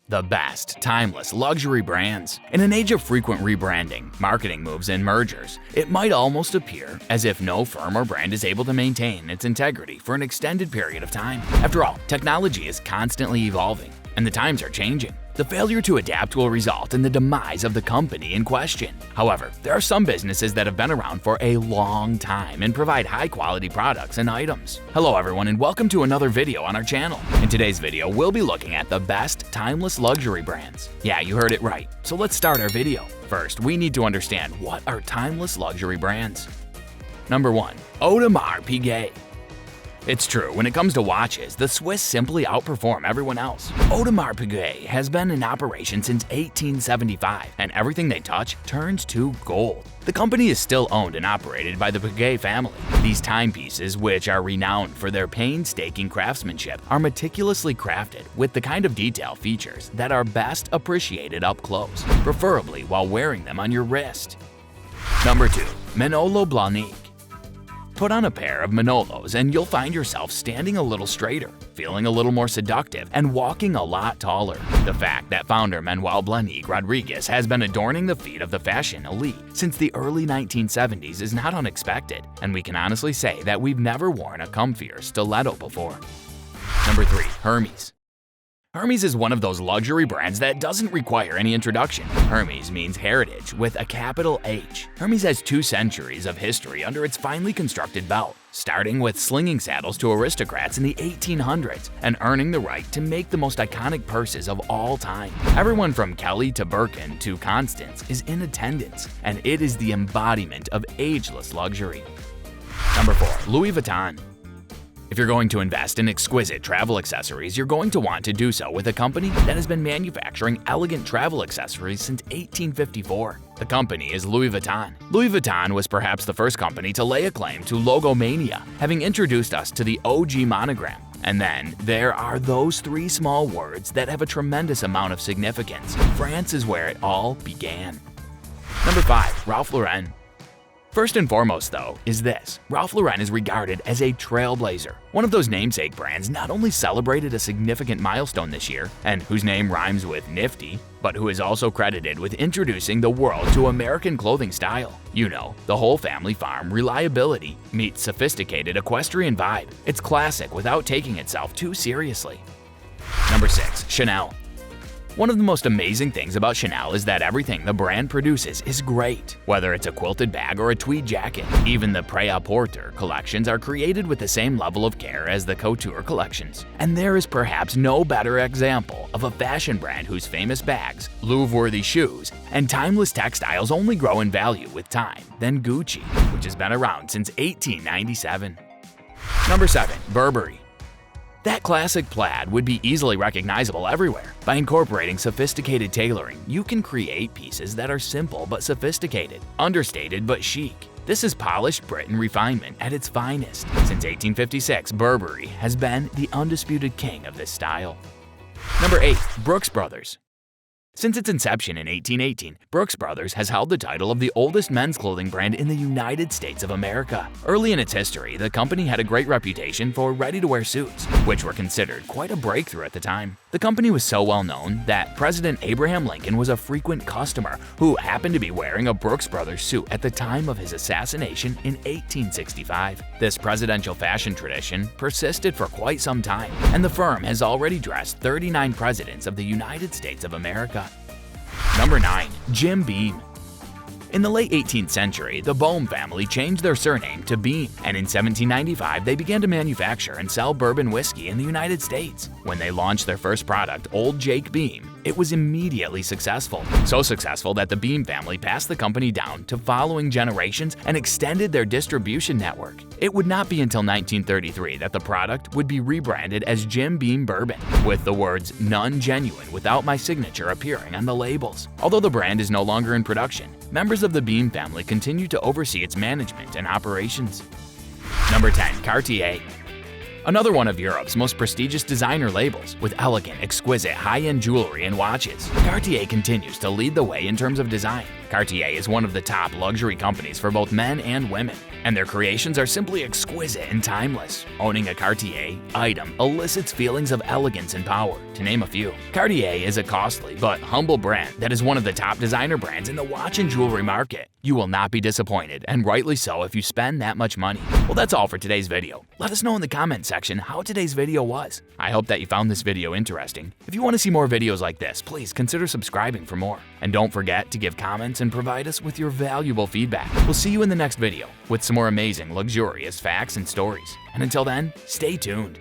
The best, timeless luxury brands. In an age of frequent rebranding, marketing moves, and mergers, it might almost appear as if no firm or brand is able to maintain its integrity for an extended period of time. After all, technology is constantly evolving, and the times are changing. The failure to adapt will result in the demise of the company in question. However, there are some businesses that have been around for a long time and provide high-quality products and items. Hello everyone, and welcome to another video on our channel. In today's video, we'll be looking at the best timeless luxury brands. Yeah, you heard it right. So let's start our video. First, we need to understand what are timeless luxury brands. Number 1. Oudemar Piguet. It's true, when it comes to watches, the Swiss simply outperform everyone else. Oudemar Piguet has been in operation since 1875, and everything they touch turns to gold. The company is still owned and operated by the Piguet family. These timepieces, which are renowned for their painstaking craftsmanship, are meticulously crafted with the kind of detail features that are best appreciated up close, preferably while wearing them on your wrist. Number 2. Manolo Blahnik. Put on a pair of Manolos and you'll find yourself standing a little straighter, feeling a little more seductive, and walking a lot taller. The fact that founder Manuel Blahnik Rodriguez has been adorning the feet of the fashion elite since the early 1970s is not unexpected, and we can honestly say that we've never worn a comfier stiletto before. Number 3. Hermes. Hermes is one of those luxury brands that doesn't require any introduction. Hermes means heritage with a capital H. Hermes has 2 centuries of history under its finely constructed belt, starting with slinging saddles to aristocrats in the 1800s and earning the right to make the most iconic purses of all time. Everyone from Kelly to Birkin to Constance is in attendance, and it is the embodiment of ageless luxury. Number 4. Louis Vuitton. If you're going to invest in exquisite travel accessories, you're going to want to do so with a company that has been manufacturing elegant travel accessories since 1854. The company is Louis Vuitton. Louis Vuitton was perhaps the first company to lay a claim to logomania, having introduced us to the OG monogram. And then there are those 3 small words that have a tremendous amount of significance. France is where it all began. Number 5. Ralph Lauren. First and foremost, though, is this. Ralph Lauren is regarded as a trailblazer. One of those namesake brands not only celebrated a significant milestone this year, and whose name rhymes with nifty, but who is also credited with introducing the world to American clothing style. You know, the whole family farm reliability meets sophisticated equestrian vibe. It's classic without taking itself too seriously. Number 6. Chanel. One of the most amazing things about Chanel is that everything the brand produces is great. Whether it's a quilted bag or a tweed jacket, even the Prêt-à-Porter collections are created with the same level of care as the couture collections. And there is perhaps no better example of a fashion brand whose famous bags, Louvre-worthy shoes, and timeless textiles only grow in value with time than Gucci, which has been around since 1897. Number 7. Burberry. That classic plaid would be easily recognizable everywhere. By incorporating sophisticated tailoring, you can create pieces that are simple but sophisticated, understated but chic. This is polished Britain refinement at its finest. Since 1856, Burberry has been the undisputed king of this style. Number 8. Brooks Brothers. Since its inception in 1818, Brooks Brothers has held the title of the oldest men's clothing brand in the United States of America. Early in its history, the company had a great reputation for ready-to-wear suits, which were considered quite a breakthrough at the time. The company was so well known that President Abraham Lincoln was a frequent customer who happened to be wearing a Brooks Brothers suit at the time of his assassination in 1865. This presidential fashion tradition persisted for quite some time, and the firm has already dressed 39 presidents of the United States of America. Number 9. Jim Beam. In the late 18th century, the Boehm family changed their surname to Beam, and in 1795 they began to manufacture and sell bourbon whiskey in the United States. When they launched their first product, Old Jake Beam, it was immediately successful. So successful that the Beam family passed the company down to following generations and extended their distribution network. It would not be until 1933 that the product would be rebranded as Jim Beam Bourbon, with the words "None genuine without my signature" appearing on the labels. Although the brand is no longer in production, members of the Beam family continue to oversee its management and operations. Number 10. Cartier. Another one of Europe's most prestigious designer labels, with elegant, exquisite, high-end jewelry and watches, Cartier continues to lead the way in terms of design. Cartier is one of the top luxury companies for both men and women, and their creations are simply exquisite and timeless. Owning a Cartier item elicits feelings of elegance and power, to name a few. Cartier is a costly but humble brand that is one of the top designer brands in the watch and jewelry market. You will not be disappointed, and rightly so if you spend that much money. Well, that's all for today's video. Let us know in the comment section how today's video was. I hope that you found this video interesting. If you want to see more videos like this, please consider subscribing for more. And don't forget to give comments and provide us with your valuable feedback. We'll see you in the next video with some more amazing, luxurious facts and stories. And until then, stay tuned.